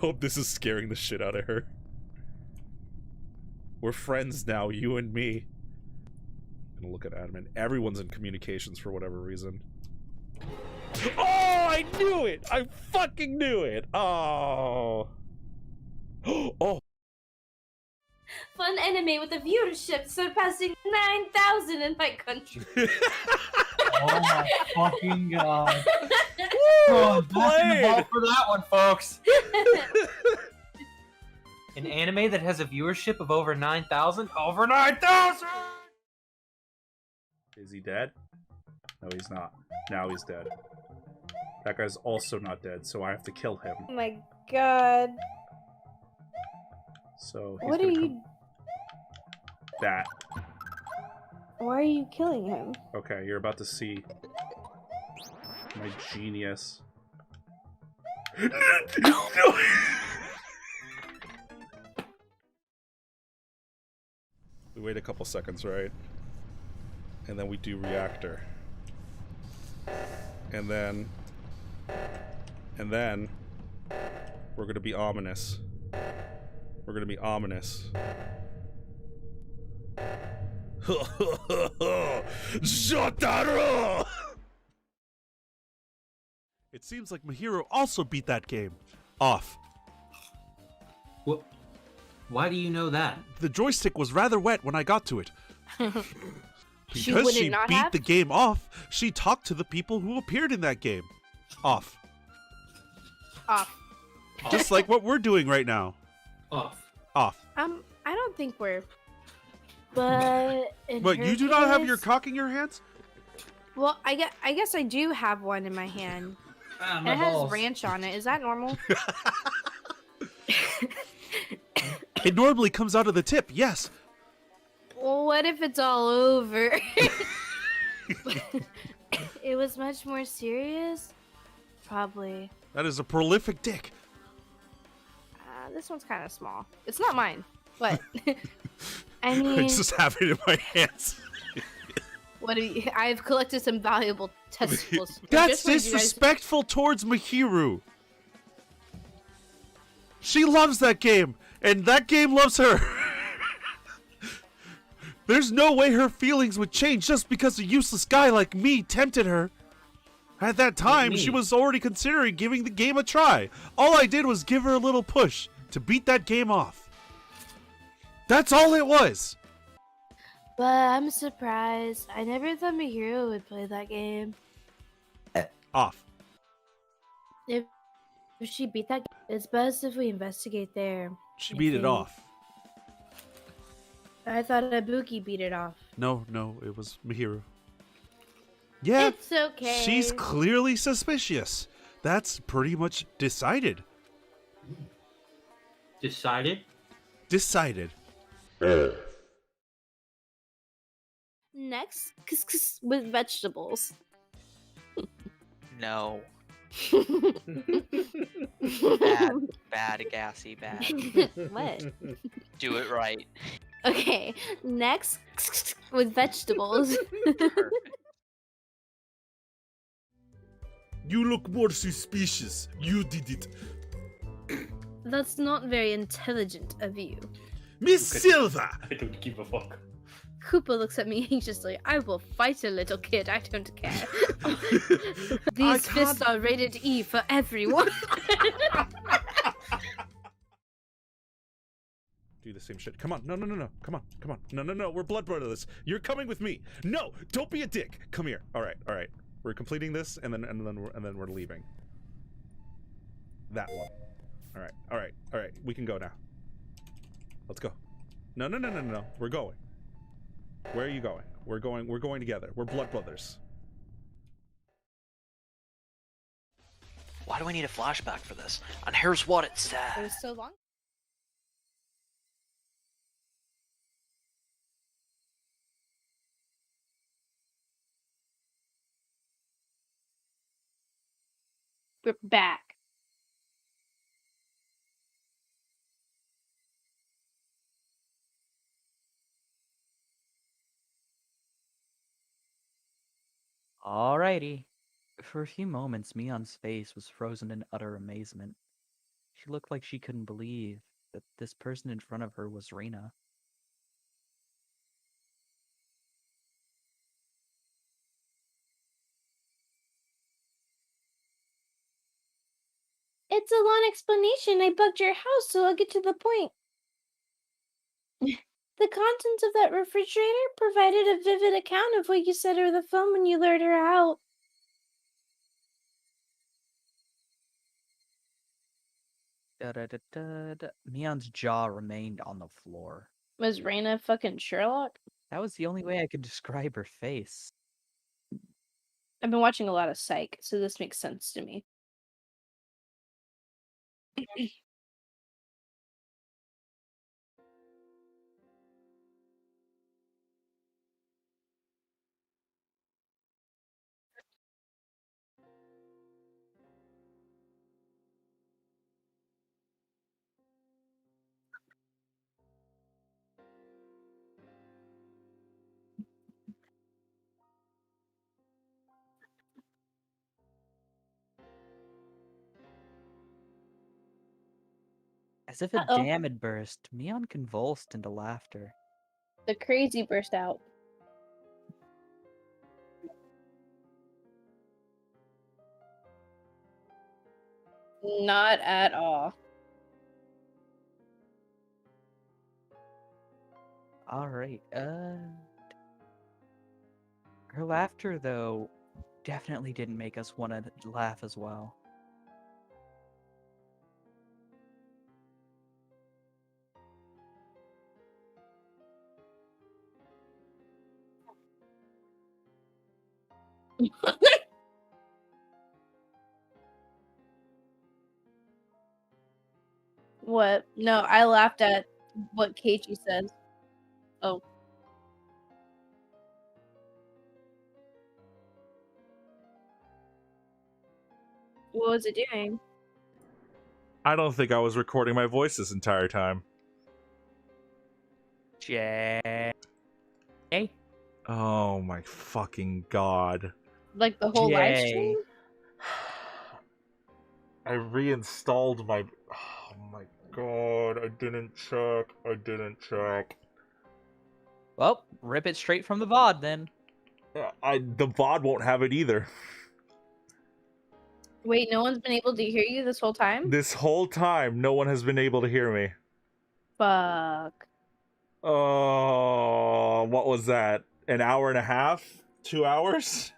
Hope this is scaring the shit out of her. We're friends now, you and me. I'm gonna look at admin. Everyone's in communications for whatever reason. Oh, I knew it! I fucking knew it! Oh. Oh. Fun anime with a viewership surpassing 9,000 in my country. Oh my fucking god. Woo, Ball for that one, folks. An anime that has a viewership of over 9,000? Over 9,000! Is he dead? No, he's not. Now he's dead. That guy's also not dead, so I have to kill him. Oh my god. So he's What are you... That. Why are you killing him? Okay, you're about to see my genius. No! We wait a couple seconds, right? And then we do reactor. And then we're gonna be ominous. We're gonna be ominous. Jotaro! It seems like Mahiro also beat that game. Off. What? Why do you know that? The joystick was rather wet when I got to it. She Because would she not beat have? the game off, she talked to the people who appeared in that game. Off. Off. Just like what we're doing right now. Off. Off. I don't think we're... But... in But her you do not have your case- cock in your hands? Well, I guess I do have one in my hand. Ah, And my it has balls. ranch on it. Is that normal? It normally comes out of the tip, yes. Well, what if it's all over? It was much more serious? Probably. That is a prolific dick. This one's kind of small. It's not mine. But, I I mean, just have it in my hands. what do you... I've collected some valuable testicles. That's Just wanted you guys- disrespectful towards Mahiru. She loves that game, and that game loves her. There's no way her feelings would change just because a useless guy like me tempted her. At that time, she was already considering giving the game a try. All I did was give her a little push to beat that game off. That's all it was. But I'm surprised. I never thought Mahiro would play that game. Off. If she beat that game, it's best if we investigate there. She I beat it think. off. I thought Ibuki beat it off. No, it was Mahiru. Yeah, It's okay. she's clearly suspicious. That's pretty much decided. Decided? Decided. Next, with vegetables. No. Bad, gassy, bad. What? Do it right. Okay, next with vegetables. Perfect. You look more suspicious. You did it. That's not very intelligent of you. Miss Silva! I don't give a fuck. Koopa looks at me anxiously. I will fight a little kid. I don't care. These fists are rated E for everyone. Do the same shit. Come on. No. Come on. No. We're blood brothers. You're coming with me. No, don't be a dick. Come here. All right. We're completing this, and then we're leaving. That one. All right. We can go now. Let's go. No. We're going. Where are you going? We're going together. We're blood brothers. Why do I need a flashback for this? And here's what it It said. was so long. We're back. Alrighty. For a few moments, Mion's face was frozen in utter amazement. She looked like she couldn't believe that this person in front of her was Reina. It's a long explanation. I bugged your house, so I'll get to the point. The contents of that refrigerator provided a vivid account of what you said over the phone when you lured her out. Da-da-da-da-da. Mion's jaw remained on the floor. Was Raina fucking Sherlock? That was the only way I could describe her face. I've been watching a lot of Psych, so this makes sense to me. As if a Uh-oh. dam had burst, Mion convulsed into laughter. The crazy burst out. Not at all. Alright, her laughter, though, definitely didn't make us want to laugh as well. What? No, I laughed at what Keiichi says. Oh. What was it doing? I don't think I was recording my voice this entire time. Jay. Oh my fucking god. Like the whole live Jay. stream? I reinstalled my... Oh my god, I didn't check. Well, rip it straight from the VOD then. The VOD won't have it either. Wait, no one's been able to hear you this whole time? This whole time, no one has been able to hear me. Fuck. Oh, what was that? An hour and a half? 2 hours?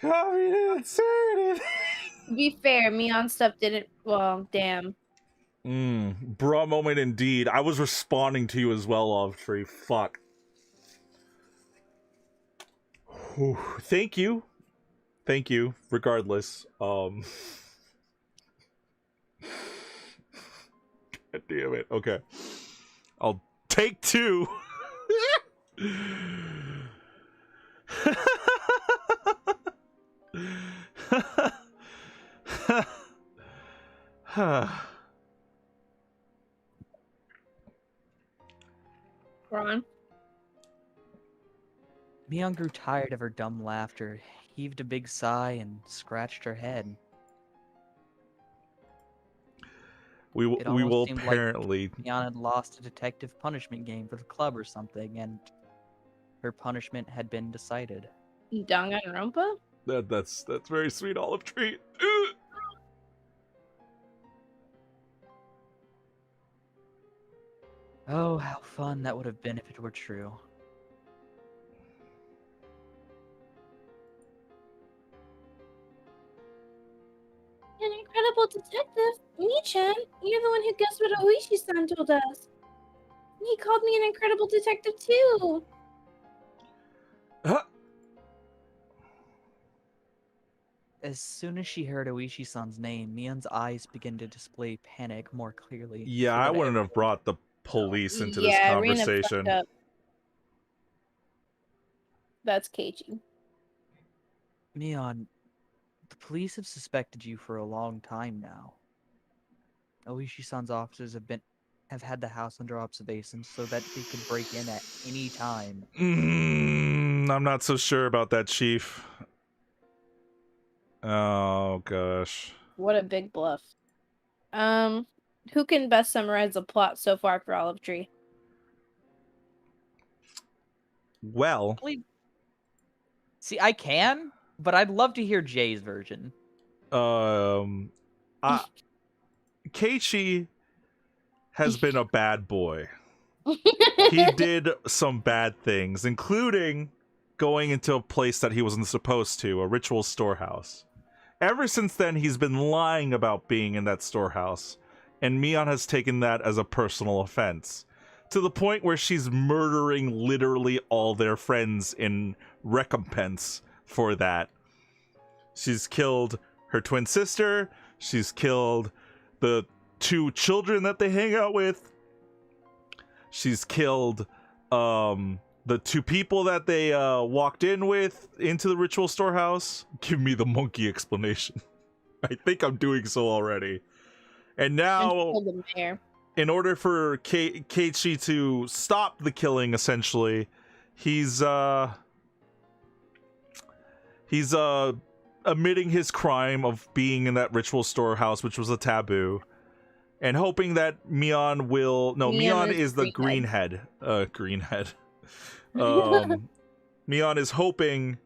I didn't say anything. To be fair, Mion stuff didn't. Well, damn. Bruh moment indeed. I was responding to you as well, Love Tree. Fuck. Whew. Thank you. Thank you, regardless. God damn it. Okay. I'll take two. Ron? Mion grew tired of her dumb laughter, heaved a big sigh, and scratched her head. We It will almost seemed apparently... like Mion had lost a detective punishment game for the club or something, and her punishment had been decided. Danganronpa? That's very sweet, Olive Tree. Oh, how fun that would have been if it were true. An incredible detective? Michan, you're the one who guessed what Oishi-san told us. He called me an incredible detective too. As soon as she heard Oishi-san's name, Mion's eyes began to display panic more clearly. Yeah, so I that wouldn't have brought the police into this Yeah, Rena fucked conversation. up. That's Keiichi. Mion, the police have suspected you for a long time now. Oishi-san's officers have had the house under observation so that they could break in at any time. I'm not so sure about that, Chief. Oh, gosh. What a big bluff. Who can best summarize the plot so far for Olive Tree? Well, See, I can, but I'd love to hear Jay's version. Keiichi has been a bad boy. He did some bad things, including going into a place that he wasn't supposed to, a ritual storehouse. Ever since then, he's been lying about being in that storehouse, and Mion has taken that as a personal offense, to the point where she's murdering literally all their friends in recompense for that. She's killed her twin sister, she's killed the 2 children that they hang out with, she's killed the 2 people that they walked in with into the ritual storehouse. Give me the monkey explanation. I think I'm doing so already. And now, The mayor. in order for Keiichi to stop the killing, essentially, he's admitting his crime of being in that ritual storehouse, which was a taboo, and hoping that Mion will... No, Mion is the greenhead. Greenhead. Mion is hoping,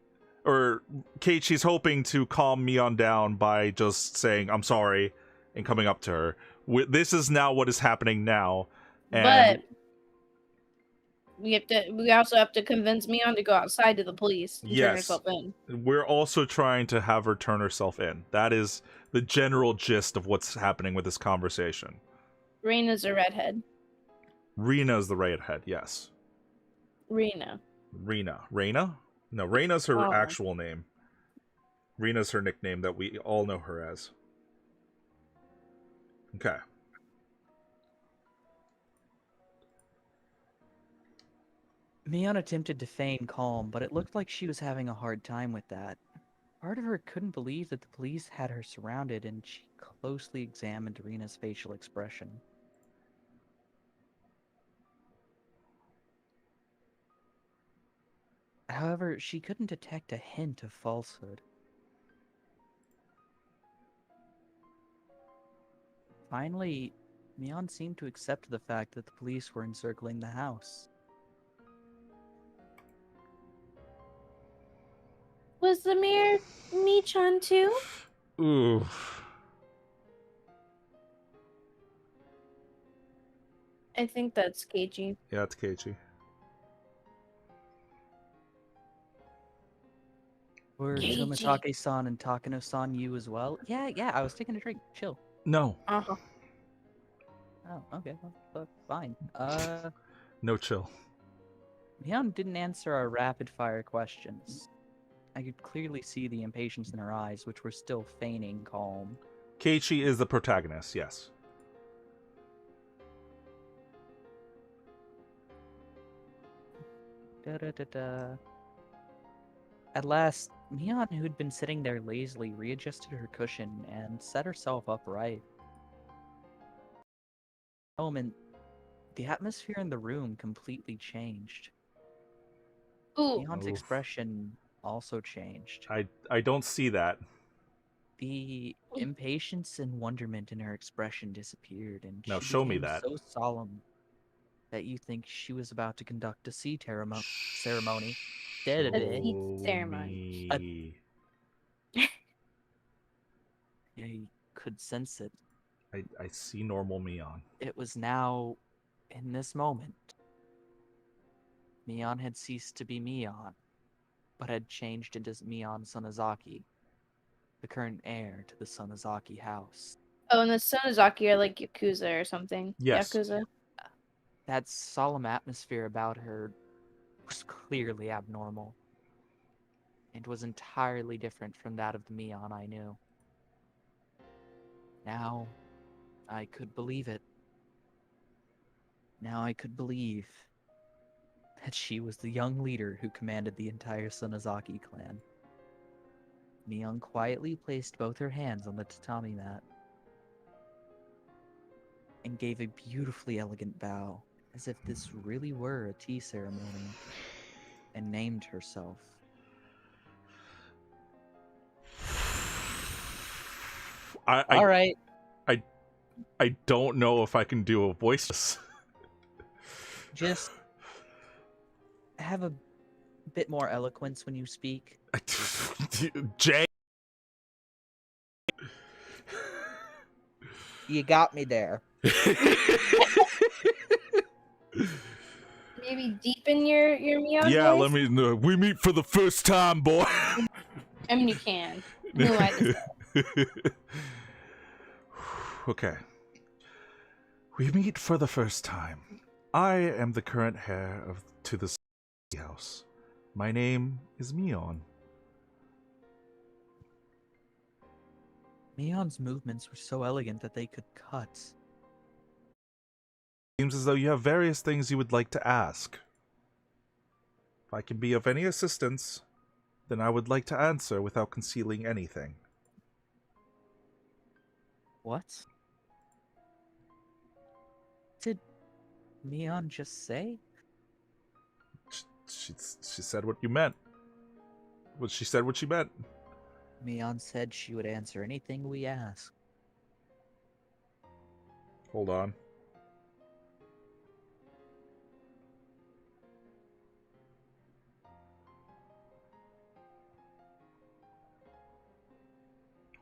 or Keiichi's hoping to calm Mion down by just saying, I'm sorry, and coming up to her. This is now what is happening now. And But we also have to convince Mion to go outside to the police and turn yes, herself in. we're also trying to have her turn herself in. That is the general gist of what's happening with this conversation. Reina's a redhead. Rena's the redhead, yes. Reina. Reina? No, Reina's her Oh. actual name. Rena's her nickname that we all know her as. Okay. Mion attempted to feign calm, but it looked like she was having a hard time with that. Part of her couldn't believe that the police had her surrounded, and she closely examined Rena's facial expression. However, she couldn't detect a hint of falsehood. Finally, Mion seemed to accept the fact that the police were encircling the house. Was the mayor Michan too? Ooh. I think that's Keiichi. Yeah, it's Keiichi. Were Keiichi. Tomitake-san and Takano-san you as well? Yeah, I was taking a drink. Chill. No. Uh-huh. Oh, okay, well, fine. No chill. Mion didn't answer our rapid-fire questions. I could clearly see the impatience in her eyes, which were still feigning calm. Keiichi is the protagonist, yes. Da-da-da-da. At last, Mion, who'd been sitting there lazily, readjusted her cushion and set herself upright. For a moment, the atmosphere in the room completely changed. Ooh. Mion's Oof. expression also changed. I don't see that. The impatience and wonderment in her expression disappeared, and Now she show me became that. so solemn that you think she was about to conduct a ceremony. A tea ceremony. Me. Yeah, you could sense it. I see normal Mion. It was now, in this moment, Mion had ceased to be Mion, but had changed into Mion Sonozaki, the current heir to the Sonozaki house. Oh, and the Sonozaki are like Yakuza or something. Yes. Yakuza. That solemn atmosphere about her was clearly abnormal, and was entirely different from that of the Mion I knew. Now, I could believe it. Now I could believe that she was the young leader who commanded the entire Sonozaki clan. Mion quietly placed both her hands on the tatami mat and gave a beautifully elegant bow, as if this really were a tea ceremony, and named herself. All right. I don't know if I can do a voice. Just have a bit more eloquence when you speak. Jay. You got me there. Maybe deepen your Mion Yeah, voice? let me. We meet for the first time, boy. I mean, you can. Who am I to say? Okay. We meet for the first time. I am the current heir to the house. My name is Mion. Mion's movements were so elegant that they could cut. Seems as though you have various things you would like to ask. If I can be of any assistance, then I would like to answer without concealing anything. What? Did Mion just say? She said what you meant. She said what she meant. Mion said she would answer anything we asked. Hold on.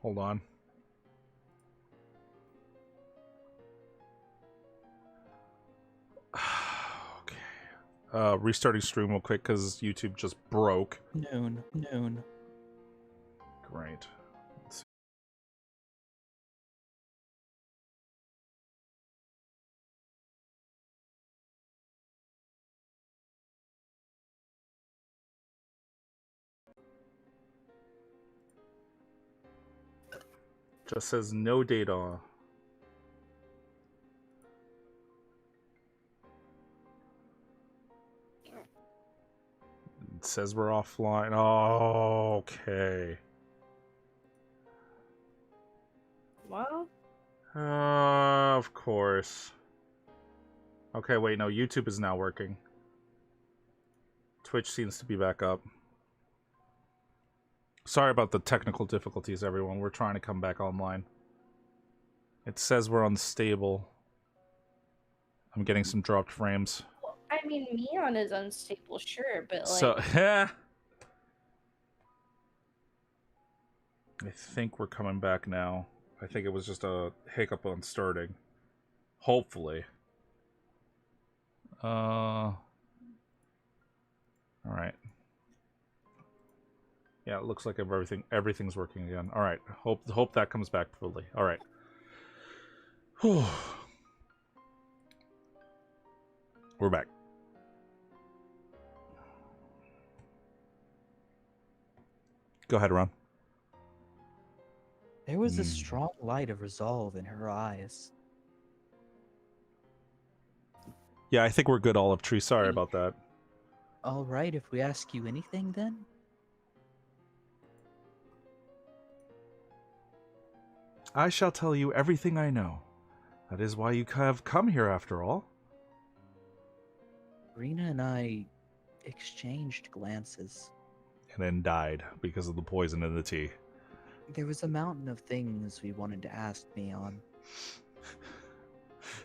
Hold on. Okay. Restarting stream real quick because YouTube just broke. Noon. Great. Let's see. Just says no data. It says we're offline. Oh, okay. Well, Of course. Okay, wait, no, YouTube is now working. Twitch seems to be back up. Sorry about the technical difficulties, everyone. We're trying to come back online. It says we're unstable. I'm getting some dropped frames. well, I mean, Mion is unstable, sure, but like, So, I think we're coming back now. I think it was just a hiccup on starting. Hopefully. Alright. Yeah, it looks like everything's working again. Alright. Hope that comes back fully. Alright. We're back. Go ahead, Ron. There was a strong light of resolve in her eyes. Yeah, I think we're good, Olive Tree. Sorry about that. All right, if we ask you anything, then? I shall tell you everything I know. That is why you have come here after all. Rena and I exchanged glances. And then died because of the poison in the tea. There was a mountain of things we wanted to ask Mion.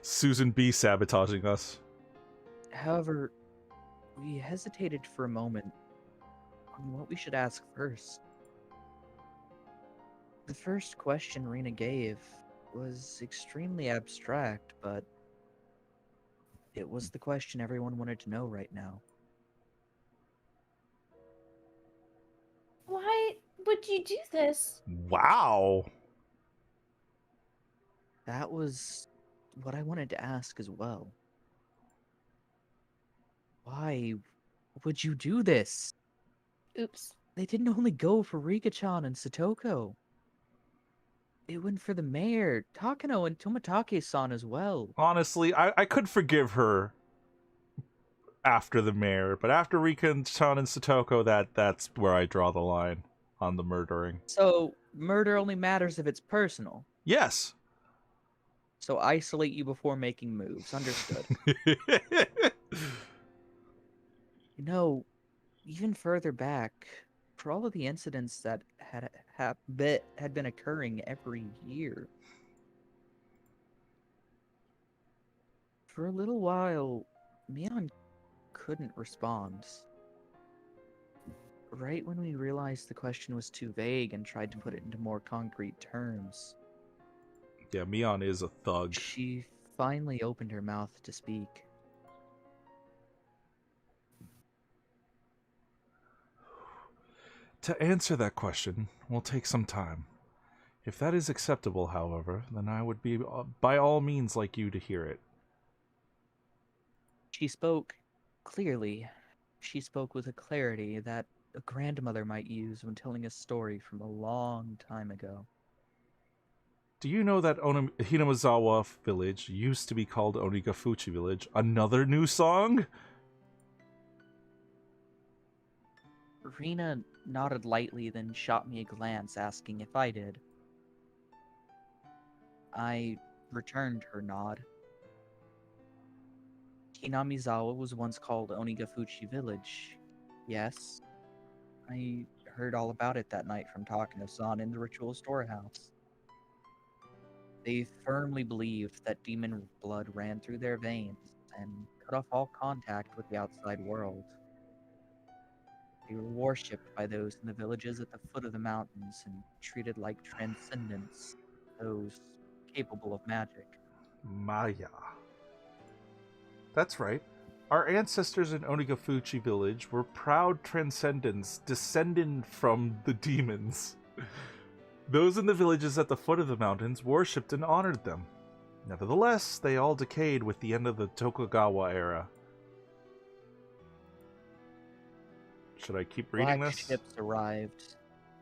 Susan B. sabotaging us. However, we hesitated for a moment on what we should ask first. The first question Rena gave was extremely abstract, but it was the question everyone wanted to know right now. why would you do this? Wow. That was what I wanted to ask as well. Why would you do this? Oops. They didn't only go for Rika-chan and Satoko. It went for the mayor, Takano, and Tomatake-san as well. Honestly, I could forgive her after the mayor, but after Rika-chan and Satoko, that's where I draw the line on the murdering. So, murder only matters if it's personal. Yes. So isolate you before making moves. Understood. You know, even further back, for all of the incidents that had been occurring every year. For a little while, Mion couldn't respond. Right when we realized the question was too vague and tried to put it into more concrete terms, Yeah, Mion is a thug. she finally opened her mouth to speak. To answer that question will take some time. If that is acceptable, however, then I would be by all means like you to hear it. She spoke clearly. She spoke with a clarity that a grandmother might use when telling a story from a long time ago. Do you know that Hinamazawa village used to be called Onigafuchi village? Another new song? Rena nodded lightly, then shot me a glance asking if I did. I returned her nod. Hinamizawa was once called Onigafuchi village. Yes, I heard all about it that night from Takano-san in the ritual storehouse. They firmly believed that demon blood ran through their veins and cut off all contact with the outside world. They were worshipped by those in the villages at the foot of the mountains and treated like transcendents, those capable of magic. Maya. That's right. Our ancestors in Onigafuchi village were proud transcendents descended from the demons. Those in the villages at the foot of the mountains worshipped and honored them. Nevertheless, they all decayed with the end of the Tokugawa era. Should I keep reading Black this? ships arrived.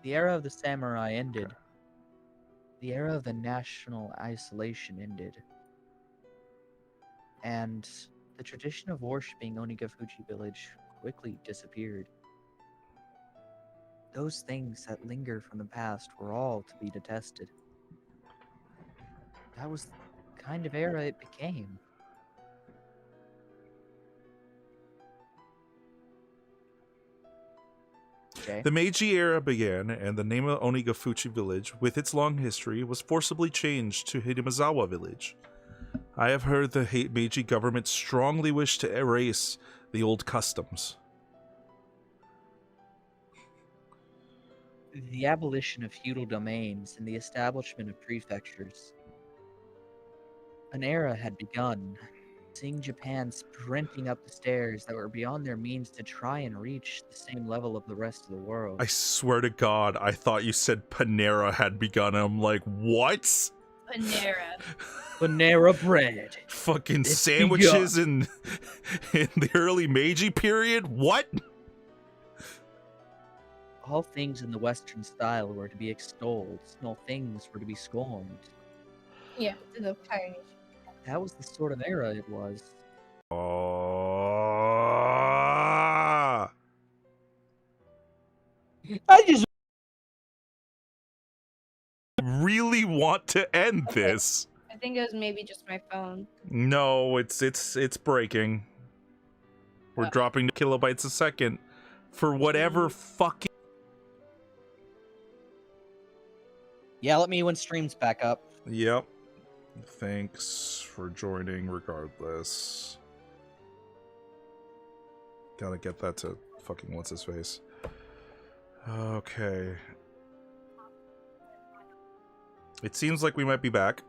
The era of the samurai ended. Okay. The era of the national isolation ended. And the tradition of worshipping Onigafuchi village quickly disappeared. Those things that linger from the past were all to be detested. That was the kind of era it became. Okay. The Meiji era began, and the name of Onigafuchi village, with its long history, was forcibly changed to Hinamazawa village. I have heard the Meiji government strongly wish to erase the old customs. The abolition of feudal domains and the establishment of prefectures. An era had begun, seeing Japan sprinting up the stairs that were beyond their means to try and reach the same level of the rest of the world. I swear to God, I thought you said Panera had begun. I'm like, what? Panera. Panera bread. Fucking It's sandwiches in the early Meiji period? What? All things in the Western style were to be extolled, small things were to be scorned. Yeah, to the Pioneers. That was the sort of era it was. I just really want to end this. I think it was maybe just my phone. No, it's breaking. We're dropping to kilobytes a second for whatever fucking. Yeah, let me when stream's back up. Yep. Thanks for joining regardless. Gotta get that to fucking what's his face. Okay. It seems like we might be back.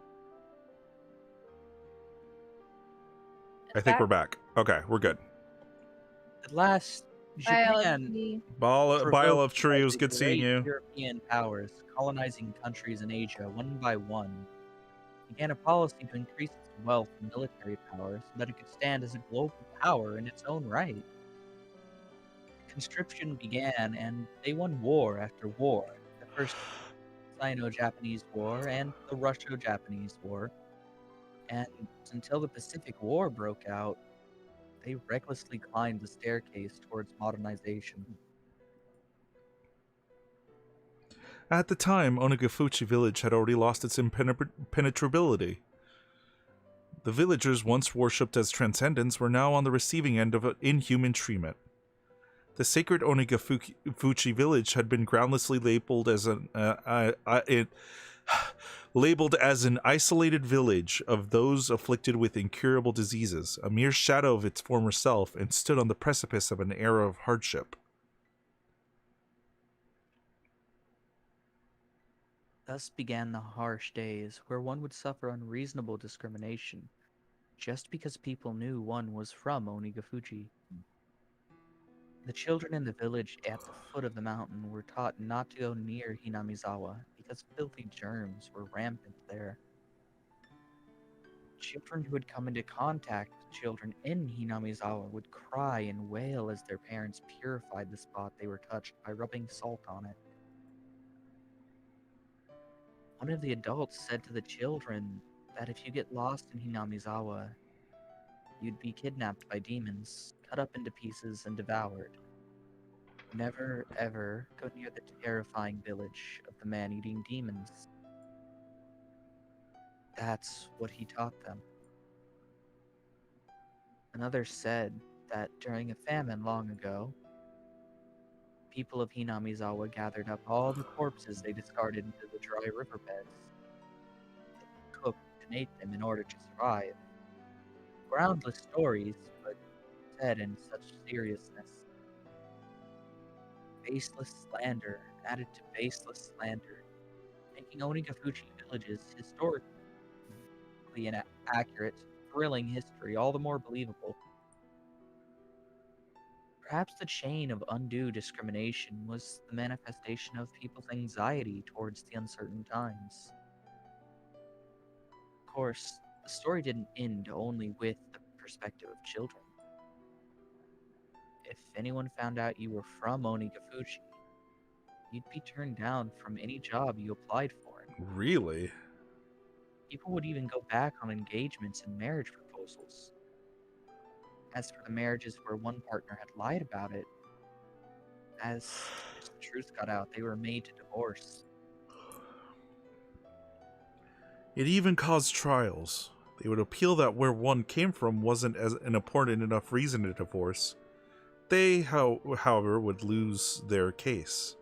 I think we're back. Okay, we're good. At last, Japan Bile of Tree, it was good seeing you. European powers colonizing countries in Asia one by one began a policy to increase its wealth and military power so that it could stand as a global power in its own right. Conscription began, and they won war after war. The first Sino-Japanese War and the Russo-Japanese War. And until the Pacific War broke out, they recklessly climbed the staircase towards modernization. At the time, Onigafuchi village had already lost its impenetrability. The villagers once worshipped as transcendents were now on the receiving end of inhuman treatment. The sacred Onigafuchi village had been groundlessly labeled as an isolated village of those afflicted with incurable diseases, a mere shadow of its former self, and stood on the precipice of an era of hardship. Thus began the harsh days where one would suffer unreasonable discrimination just because people knew one was from Onigafuchi. The children in the village at the foot of the mountain were taught not to go near Hinamizawa because filthy germs were rampant there. Children who had come into contact with children in Hinamizawa would cry and wail as their parents purified the spot they were touched by rubbing salt on it. One of the adults said to the children that if you get lost in Hinamizawa, you'd be kidnapped by demons, cut up into pieces, and devoured. Never, ever go near the terrifying village of the man-eating demons. That's what he taught them. Another said that during a famine long ago, people of Hinamizawa gathered up all the corpses they discarded into the dry riverbeds. They cooked and ate them in order to survive. Groundless stories, but said in such seriousness. Baseless slander added to baseless slander, making Onigafuchi village's historically inaccurate, thrilling history all the more believable. Perhaps the chain of undue discrimination was the manifestation of people's anxiety towards the uncertain times. Of course, the story didn't end only with the perspective of children. If anyone found out you were from Onigafuchi, you'd be turned down from any job you applied for. Really? People would even go back on engagements and marriage proposals. As for the marriages where one partner had lied about it, as the truth got out, they were made to divorce. It even caused trials. They would appeal that where one came from wasn't as an important enough reason to divorce. They, however, would lose their case.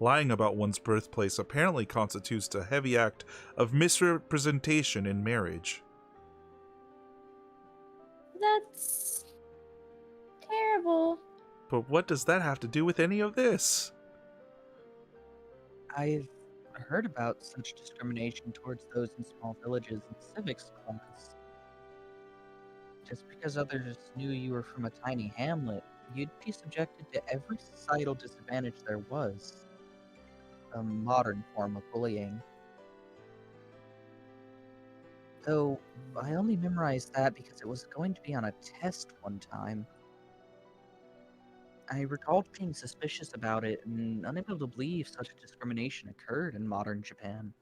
Lying about one's birthplace apparently constitutes a heavy act of misrepresentation in marriage. That's terrible. But what does that have to do with any of this? I've heard about such discrimination towards those in small villages in civics class. Just because others knew you were from a tiny hamlet, you'd be subjected to every societal disadvantage there was. A modern form of bullying. Though, I only memorized that because it was going to be on a test one time. I recalled being suspicious about it and unable to believe such a discrimination occurred in modern Japan.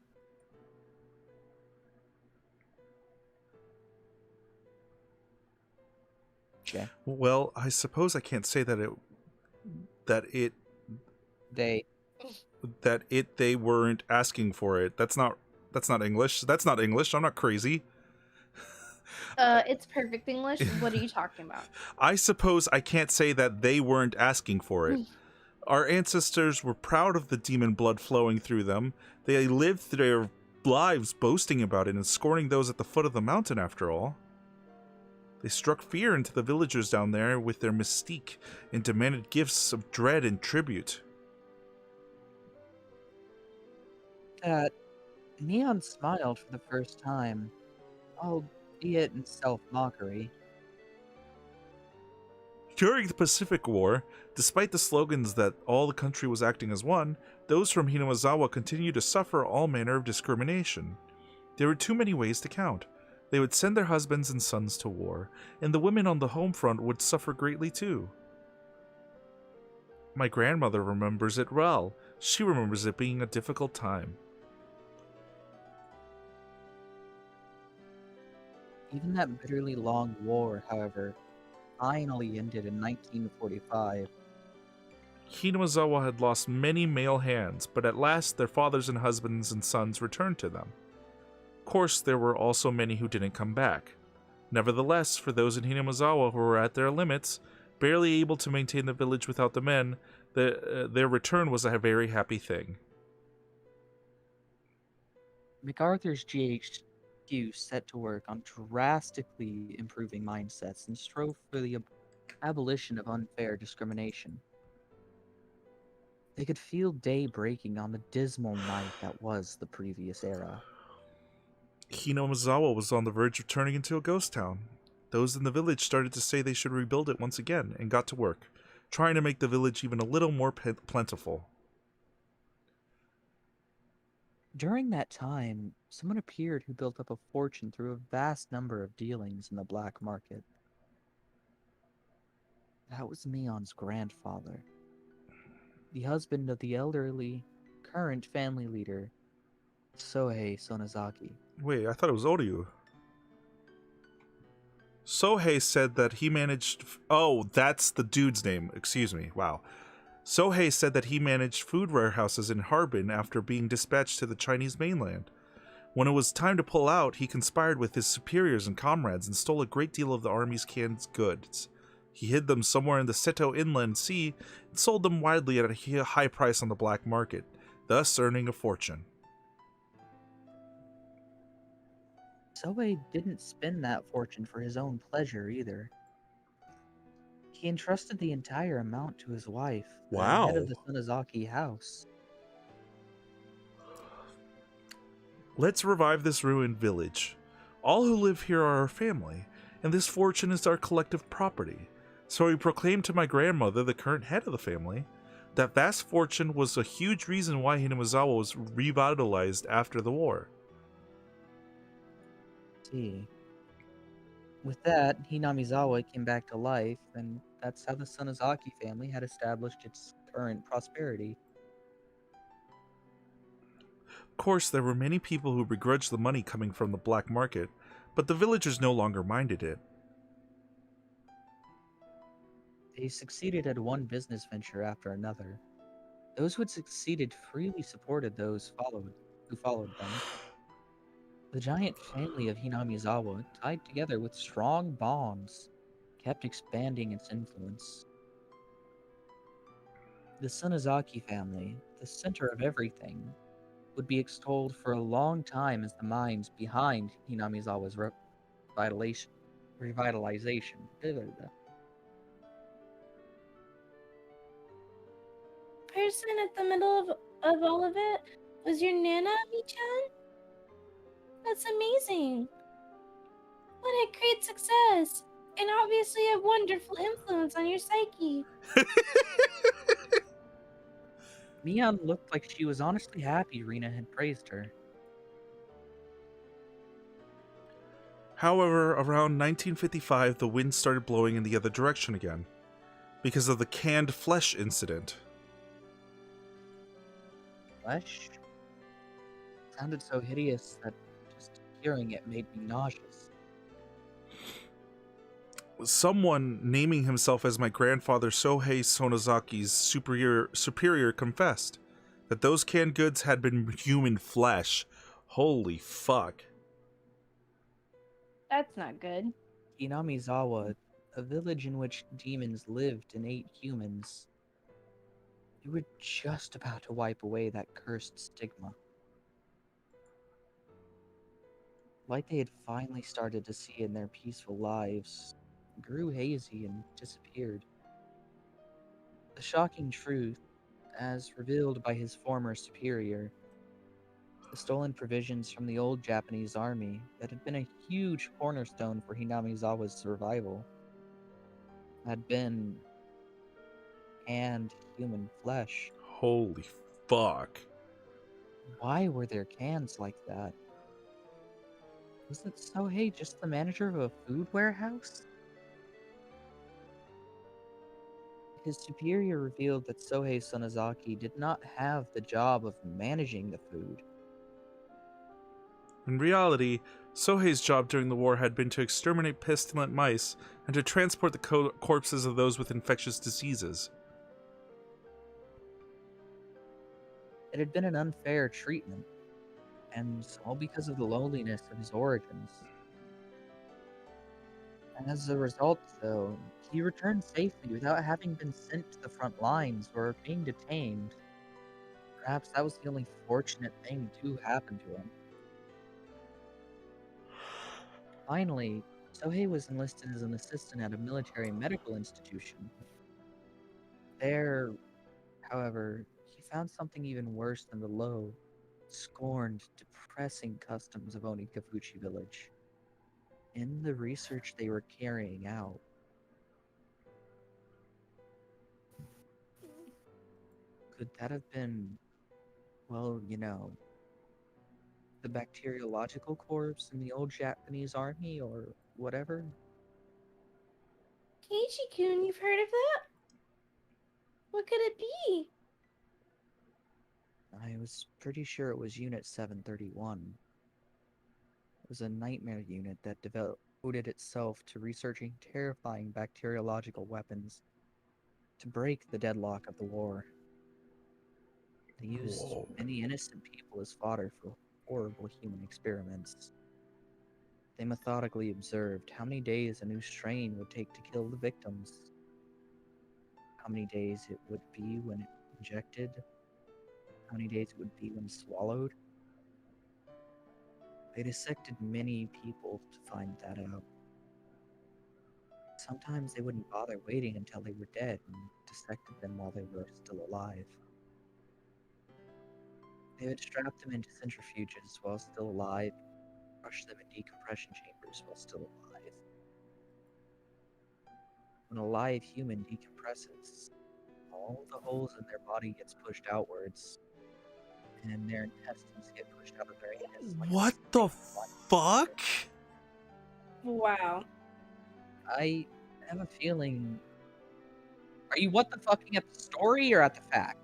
Okay. Well, I suppose I can't say that they weren't asking for it. That's not English. That's not English. I'm not crazy. It's perfect English. What are you talking about? I suppose I can't say that they weren't asking for it. Our ancestors were proud of the demon blood flowing through them. They lived their lives boasting about it and scorning those at the foot of the mountain, after all. They struck fear into the villagers down there with their mystique and demanded gifts of dread and tribute. Mion smiled for the first time, albeit in self-mockery. During the Pacific War, despite the slogans that all the country was acting as one, those from Hinamizawa continued to suffer all manner of discrimination. There were too many ways to count. They would send their husbands and sons to war, and the women on the home front would suffer greatly too. My grandmother remembers it well. She remembers it being a difficult time. Even that bitterly long war, however, finally ended in 1945. Hinamizawa had lost many male hands, but at last their fathers and husbands and sons returned to them. Of course, there were also many who didn't come back. Nevertheless, for those in Hinamizawa who were at their limits, Barely able to maintain the village without the men, their return was a very happy thing. MacArthur's GHQ set to work on drastically improving mindsets and strove for the abolition of unfair discrimination. They could feel day breaking on the dismal night that was the previous era. Hinamizawa was on the verge of turning into a ghost town. Those in the village started to say they should rebuild it once again and got to work, trying to make the village even a little more plentiful. During that time, someone appeared who built up a fortune through a vast number of dealings in the black market. That was Mion's grandfather, the husband of the elderly, current family leader, Sohei Sonozaki. Wait, I thought it was Oryu. Sohei said that he managed... Oh, that's the dude's name. Excuse me. Wow. Sohei said that he managed food warehouses in Harbin after being dispatched to the Chinese mainland. When it was time to pull out, he conspired with his superiors and comrades and stole a great deal of the army's canned goods. He hid them somewhere in the Seto Inland Sea and sold them widely at a high price on the black market, thus earning a fortune. Sohei didn't spend that fortune for his own pleasure either. He entrusted the entire amount to his wife, the head of the Sonozaki house. Let's revive this ruined village. All who live here are our family, and this fortune is our collective property. So he proclaimed to my grandmother, the current head of the family, that vast fortune was a huge reason why Hinamizawa was revitalized after the war. See. With that, Hinamizawa came back to life, and that's how the Sonozaki family had established its current prosperity. Of course, there were many people who begrudged the money coming from the black market, but the villagers no longer minded it. They succeeded at one business venture after another. Those who had succeeded freely supported those who followed them. The giant family of Hinamizawa, tied together with strong bonds, kept expanding its influence. The Sonozaki family, the center of everything, would be extolled for a long time as the minds behind Hinamizawa's revitalization. Person at the middle of all of it was your Nana, Mi-chan? That's amazing. What a great success. And obviously a wonderful influence on your psyche. Mion looked like she was honestly happy Rina had praised her. However, around 1955, the wind started blowing in the other direction again, because of the canned flesh incident. Flesh? Sounded so hideous that just hearing it made me nauseous. Someone naming himself as my grandfather Sohei Sonozaki's superior confessed that those canned goods had been human flesh. Holy fuck. That's not good. Hinamizawa, a village in which demons lived and ate humans. They were just about to wipe away that cursed stigma. Light they had finally started to see in their peaceful lives grew hazy and disappeared. The shocking truth, as revealed by his former superior, the stolen provisions from the old Japanese army that had been a huge cornerstone for Hinamizawa's survival, had been canned human flesh. Holy fuck. Why were there cans like that? Wasn't Sohei just the manager of a food warehouse? His superior revealed that Sohei Sonozaki did not have the job of managing the food. In reality, Sohei's job during the war had been to exterminate pestilent mice and to transport the corpses of those with infectious diseases. It had been an unfair treatment, and all because of the loneliness of his origins. As a result, though, he returned safely without having been sent to the front lines or being detained. Perhaps that was the only fortunate thing to happen to him. Finally, Sohei was enlisted as an assistant at a military medical institution. There, however, he found something even worse than the low, scorned, depressing customs of Onikafuchi village. In the research they were carrying out, could that have been, well, the bacteriological corps in the old Japanese army or whatever? Keiichi-kun, you've heard of that? What could it be? I was pretty sure it was Unit 731. It was a nightmare unit that devoted itself to researching terrifying bacteriological weapons to break the deadlock of the war. They used Whoa. many innocent people as fodder for horrible human experiments. They methodically observed how many days a new strain would take to kill the victims, how many days it would be when injected, how many days it would be when swallowed. They dissected many people to find that out. Sometimes they wouldn't bother waiting until they were dead and dissected them while they were still alive. They would strap them into centrifuges while still alive, crush them in decompression chambers while still alive. When a live human decompresses, all the holes in their body gets pushed outwards, and their intestines get pushed out of their anus. Like What the fuck? Wow. I have a feeling. Are you what the fucking at the story or at the fact?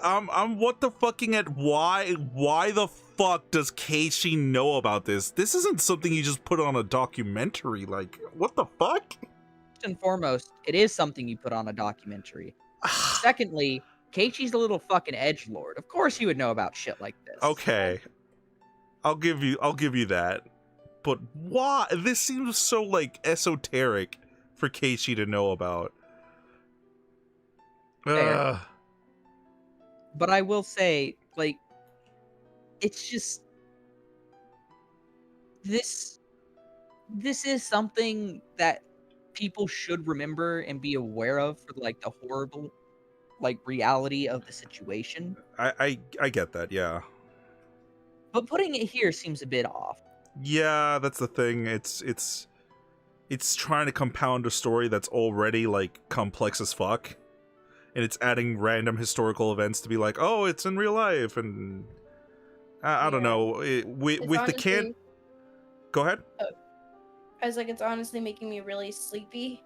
I'm what the fucking at why the fuck does Keiichi know about this? This isn't something you just put on a documentary. Like, what the fuck? First and foremost, it is something you put on a documentary. Secondly, Keiichi's a little fucking edgelord. Of course he would know about shit like this. Okay. I'll give you that. But why? This seems so like esoteric for Keiichi to know about. Fair. But I will say, like, it's just this is something that people should remember and be aware of for like the horrible like reality of the situation. I get that, yeah. But putting it here seems a bit off. Yeah, that's the thing. It's trying to compound a story that's already like complex as fuck. And it's adding random historical events to be like, oh, it's in real life, and I don't know. With honestly, the can. Go ahead. I was like, it's honestly making me really sleepy.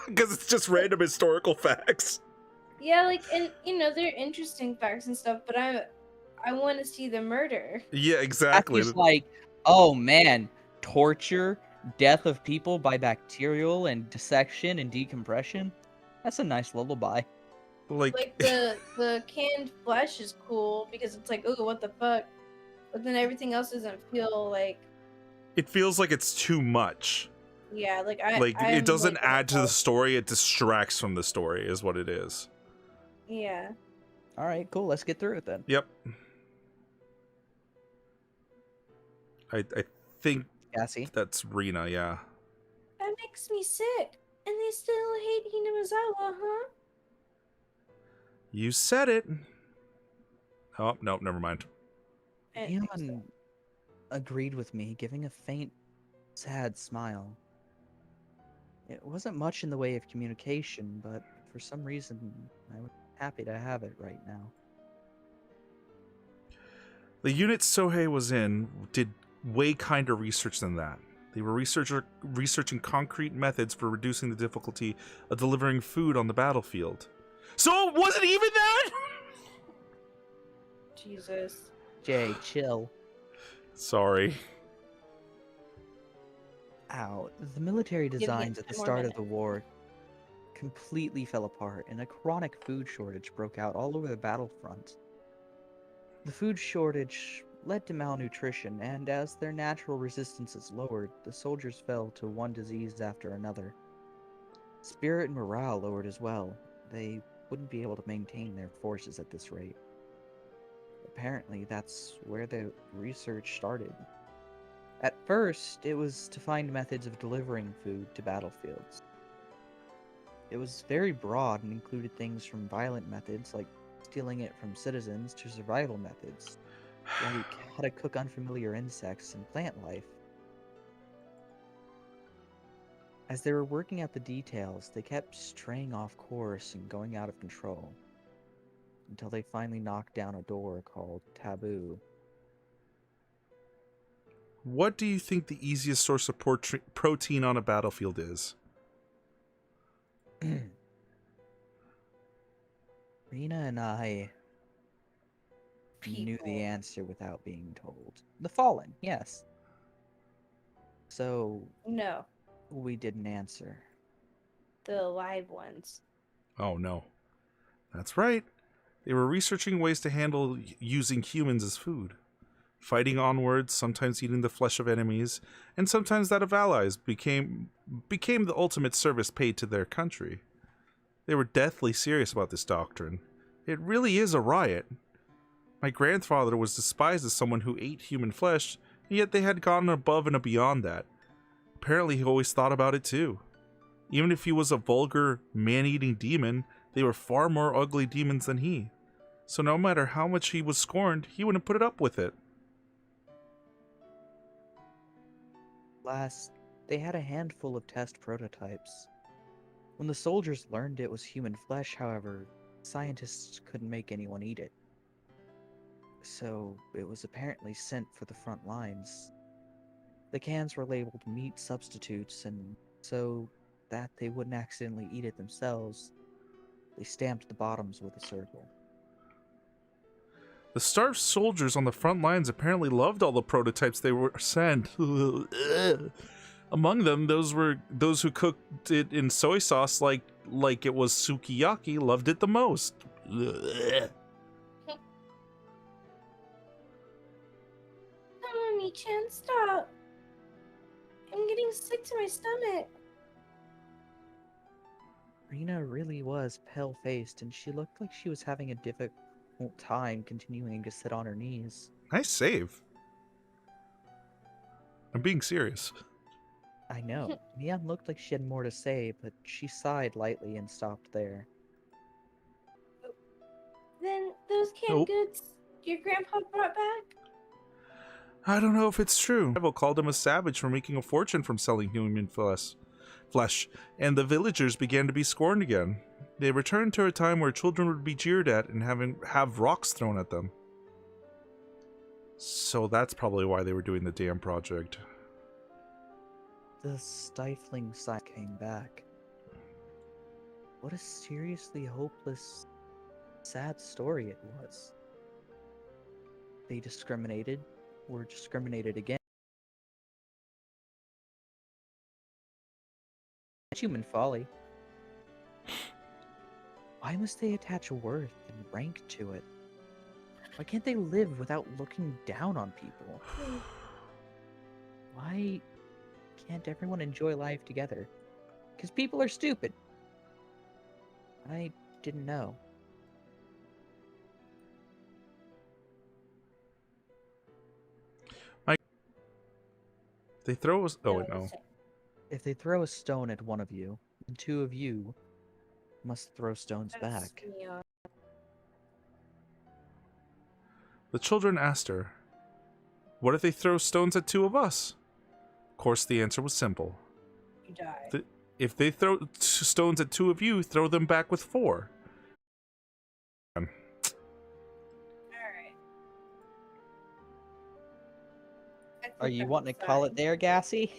Because it's just random historical facts. Yeah, like, and they're interesting facts and stuff, but I want to see the murder. Yeah, exactly. It's like, oh man, torture, death of people by bacterial and dissection and decompression. That's a nice lullaby. Like the canned flesh is cool because it's like, oh, what the fuck? But then everything else doesn't feel like. It feels like it's too much. Yeah, like it doesn't add to the story. It distracts from the story, is what it is. Yeah. All right, cool. Let's get through it then. Yep. I think Cassie. That's Rina, yeah. That makes me sick. And they still hate Hinamizawa, huh? You said it. Oh, no, never mind. Mion agreed with me, giving a faint, sad smile. It wasn't much in the way of communication, but for some reason, I was happy to have it right now. The unit Sohei was in did way kinder research than that. They were researching concrete methods for reducing the difficulty of delivering food on the battlefield. So it wasn't even that? Jesus. Jay, chill. Sorry. Ow. The military designs at the start of the war completely fell apart, and a chronic food shortage broke out all over the battlefront. The food shortage led to malnutrition, and as their natural resistance is lowered, the soldiers fell to one disease after another. Spirit and morale lowered as well. They wouldn't be able to maintain their forces at this rate. Apparently, that's where the research started. At first, it was to find methods of delivering food to battlefields. It was very broad and included things from violent methods like stealing it from citizens to survival methods, like how to cook unfamiliar insects and plant life. As they were working out the details, they kept straying off course and going out of control, until they finally knocked down a door called Taboo. What do you think the easiest source of protein on a battlefield is? Rena and I knew the People. answer without being told. The Fallen, yes. So No, we didn't answer. the live ones. Oh no. That's right. They were researching ways to handle using humans as food. Fighting onwards, sometimes eating the flesh of enemies, and sometimes that of allies became the ultimate service paid to their country. They were deathly serious about this doctrine. It really is a riot. My grandfather was despised as someone who ate human flesh, and yet they had gone above and beyond that. Apparently he always thought about it too. Even if he was a vulgar, man-eating demon, they were far more ugly demons than he. So no matter how much he was scorned, he wouldn't put it up with it. Last, they had a handful of test prototypes. When the soldiers learned it was human flesh, however, scientists couldn't make anyone eat it. So it was apparently sent for the front lines. The cans were labeled meat substitutes, and so that they wouldn't accidentally eat it themselves, they stamped the bottoms with a circle. The starved soldiers on the front lines apparently loved all the prototypes they were sent. Among them, those who cooked it in soy sauce like it was sukiyaki loved it the most. Come on, Michan, stop. I'm getting sick to my stomach. Rena really was pale-faced, and she looked like she was having a difficult time continuing to sit on her knees. Nice save. I'm being serious. I know. Mion looked like she had more to say, but she sighed lightly and stopped there. Then those canned Nope. goods your grandpa brought back? I don't know if it's true. Rival called him a savage for making a fortune from selling human flesh, and the villagers began to be scorned again. They returned to a time where children would be jeered at and have rocks thrown at them. So that's probably why they were doing the dam project. The stifling sigh came back. What a seriously hopeless, sad story it was. They discriminated, were discriminated against. Human folly. Why must they attach worth and rank to it? Why can't they live without looking down on people? Why can't everyone enjoy life together? Because people are stupid. I didn't know. They throw us. Oh, no. If they throw a stone at one of you, then two of you must throw stones back. Mion. The children asked her, "What if they throw stones at two of us?" Of course, the answer was simple. You die. If they throw stones at two of you, throw them back with four. Alright. Are you wanting to call it there, Gassy?